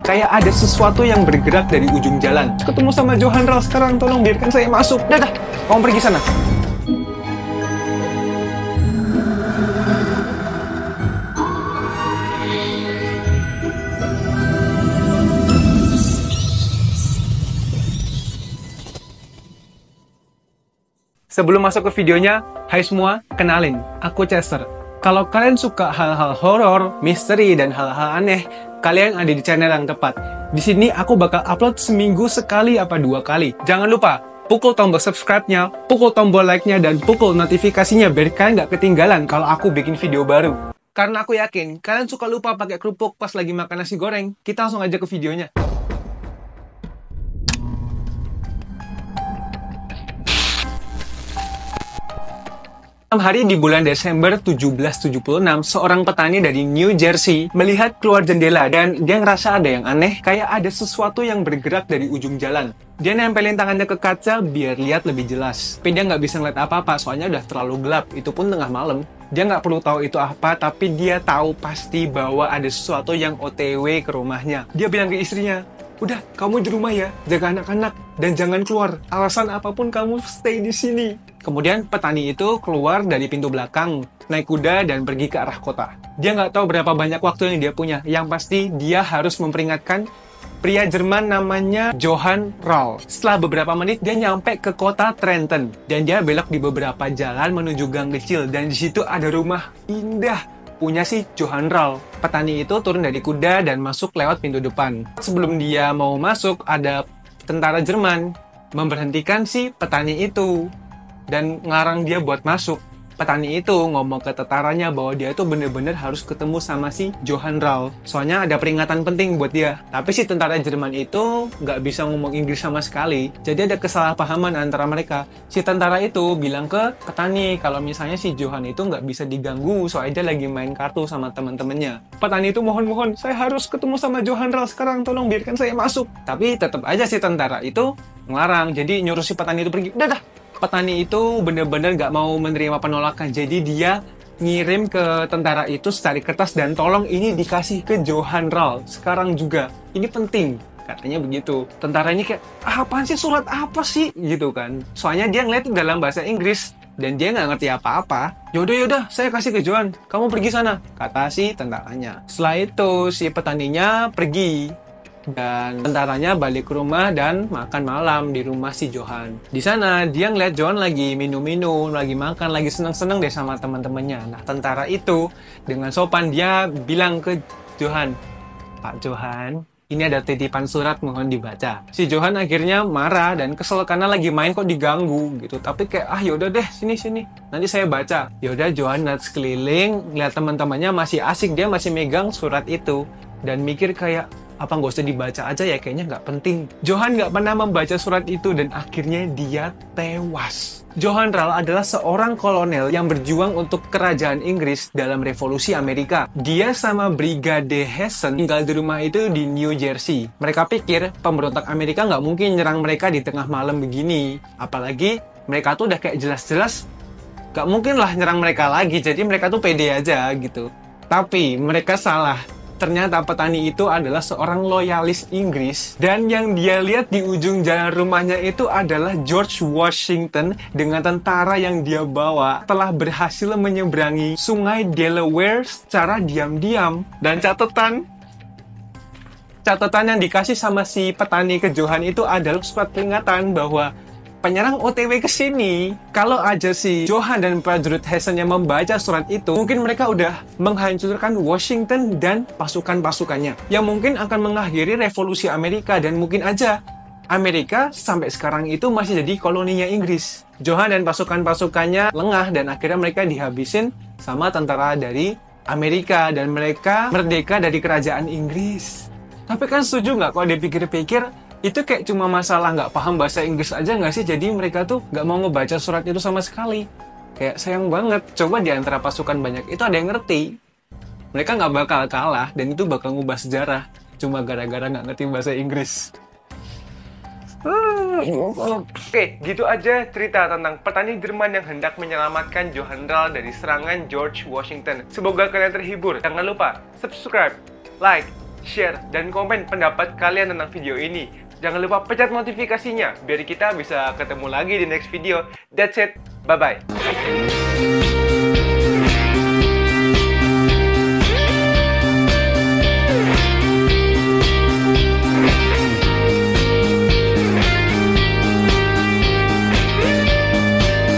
Kayak ada sesuatu yang bergerak dari ujung jalan. Ketemu sama Johanral sekarang, tolong biarkan saya masuk. Dah, kamu pergi sana. Sebelum masuk ke videonya, hai semua, kenalin, aku Chester. Kalau kalian suka hal-hal horor, misteri, dan hal-hal aneh, kalian ada di channel yang tepat. Di sini aku bakal upload seminggu sekali apa 2 kali. Jangan lupa, pukul tombol subscribe-nya, pukul tombol like-nya, dan pukul notifikasinya biar kalian nggak ketinggalan kalau aku bikin video baru. Karena aku yakin, kalian suka lupa pakai kerupuk pas lagi makan nasi goreng. Kita langsung aja ke videonya. 6 hari di bulan Desember 1776, seorang petani dari New Jersey melihat keluar jendela dan dia ngerasa ada yang aneh, kayak ada sesuatu yang bergerak dari ujung jalan. Dia nempelin tangannya ke kaca biar lihat lebih jelas. Tapi dia nggak bisa ngeliat apa-apa, soalnya udah terlalu gelap, itu pun tengah malam. Dia nggak perlu tahu itu apa, tapi dia tahu pasti bahwa ada sesuatu yang OTW ke rumahnya. Dia bilang ke istrinya, "Udah, kamu di rumah ya, jaga anak-anak, dan jangan keluar. Alasan apapun kamu stay di sini." Kemudian petani itu keluar dari pintu belakang, naik kuda dan pergi ke arah kota. Dia nggak tahu berapa banyak waktu yang dia punya. Yang pasti dia harus memperingatkan pria Jerman namanya Johann Rall. Setelah beberapa menit dia nyampe ke kota Trenton dan dia belok di beberapa jalan menuju gang kecil dan di situ ada rumah indah punya si Johann Rall. Petani itu turun dari kuda dan masuk lewat pintu depan. Sebelum dia mau masuk, ada tentara Jerman memberhentikan si petani itu dan ngarang dia buat masuk. Petani itu ngomong ke tentaranya bahwa dia itu bener-bener harus ketemu sama si Johann Rall. Soalnya ada peringatan penting buat dia. Tapi si tentara Jerman itu nggak bisa ngomong Inggris sama sekali. Jadi ada kesalahpahaman antara mereka. Si tentara itu bilang ke petani kalau misalnya si Johann itu nggak bisa diganggu soalnya dia lagi main kartu sama teman-temannya. Petani itu mohon-mohon, "Saya harus ketemu sama Johann Rall sekarang, tolong biarkan saya masuk." Tapi tetap aja si tentara itu ngelarang. Jadi nyuruh si petani itu pergi. Udah. Petani itu bener-bener gak mau menerima penolakan. Jadi dia ngirim ke tentara itu secari kertas dan tolong ini dikasih ke Johann Rall sekarang juga. Ini penting. Katanya begitu. Tentara ini kayak, apaan sih, surat apa sih? Gitu kan. Soalnya dia ngeliat dalam bahasa Inggris dan dia nggak ngerti apa-apa. Yaudah, saya kasih ke Johann. Kamu pergi sana, kata si tentaranya. Setelah itu si petaninya pergi. Dan tentaranya balik ke rumah dan makan malam di rumah si Johann. Di sana dia ngeliat Johann lagi minum-minum, lagi makan, lagi seneng-seneng deh sama teman-temannya. Nah, tentara itu dengan sopan dia bilang ke Johann, "Pak Johann, ini ada titipan surat, mohon dibaca." Si Johann akhirnya marah dan kesel karena lagi main kok diganggu gitu. Tapi kayak, yaudah deh, sini, nanti saya baca. Yaudah, Johann lihat sekeliling, lihat teman-temannya masih asik, dia masih megang surat itu dan mikir kayak, apa nggak usah dibaca aja ya, kayaknya nggak penting. Johann nggak pernah membaca surat itu dan akhirnya dia tewas. Johann Rall adalah seorang kolonel yang berjuang untuk kerajaan Inggris dalam revolusi Amerika. Dia sama Brigade Hessen tinggal di rumah itu di New Jersey. Mereka pikir pemberontak Amerika nggak mungkin nyerang mereka di tengah malam begini. Apalagi mereka tuh udah kayak jelas-jelas nggak mungkin lah nyerang mereka lagi. Jadi mereka tuh pede aja gitu. Tapi mereka salah. Ternyata petani itu adalah seorang loyalis Inggris dan yang dia lihat di ujung jalan rumahnya itu adalah George Washington dengan tentara yang dia bawa telah berhasil menyeberangi sungai Delaware secara diam-diam. Dan catatan yang dikasih sama si petani ke Johann itu adalah surat peringatan bahwa penyerang OTW ke sini, kalau aja si Johann dan prajurit Hessen yang membaca surat itu, mungkin mereka udah menghancurkan Washington dan pasukan-pasukannya, yang mungkin akan mengakhiri revolusi Amerika dan mungkin aja Amerika sampai sekarang itu masih jadi koloninya Inggris. Johann dan pasukan-pasukannya lengah dan akhirnya mereka dihabisin sama tentara dari Amerika dan mereka merdeka dari kerajaan Inggris. Tapi kan setuju nggak kalau dipikir-pikir, itu kayak cuma masalah nggak paham bahasa Inggris aja nggak sih? Jadi mereka tuh nggak mau ngebaca surat itu sama sekali. Kayak sayang banget. Coba di antara pasukan banyak itu ada yang ngerti. Mereka nggak bakal kalah dan itu bakal ngubah sejarah. Cuma gara-gara nggak ngerti bahasa Inggris. Oke, gitu aja cerita tentang petani Jerman yang hendak menyelamatkan Johann Rall dari serangan George Washington. Semoga kalian terhibur. Jangan lupa subscribe, like, share, dan komen pendapat kalian tentang video ini. Jangan lupa pencet notifikasinya biar kita bisa ketemu lagi di next video. That's it. Bye-bye.